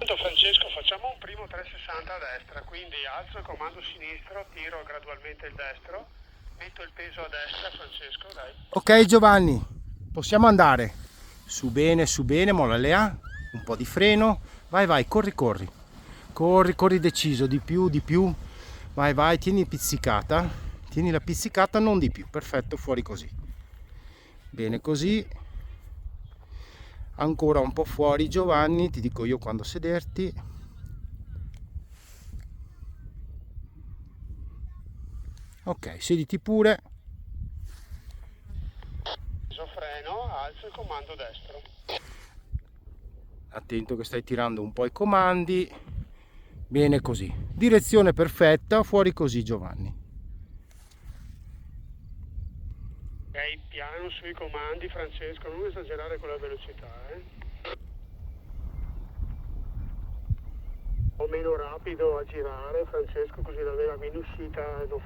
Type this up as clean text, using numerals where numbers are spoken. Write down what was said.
Francesco, facciamo un primo 360 a destra, quindi alzo il comando sinistro, tiro gradualmente il destro, metto il peso a destra, Francesco, dai. Ok Giovanni, possiamo andare. Su bene, molla le A, un po' di freno, vai, corri. Corri deciso, di più. Vai, tieni pizzicata, tieni la pizzicata, non di più, perfetto, fuori così. Bene così. Ancora un po' fuori Giovanni, ti dico io quando sederti. Ok, sediti pure. Freno, alzo il comando destro. Attento che stai tirando un po' i comandi. Bene così. Direzione perfetta, fuori così Giovanni. Ok, piano sui comandi, Francesco, non esagerare con la velocità, O meno rapido a girare, Francesco, così la vela viene uscita e non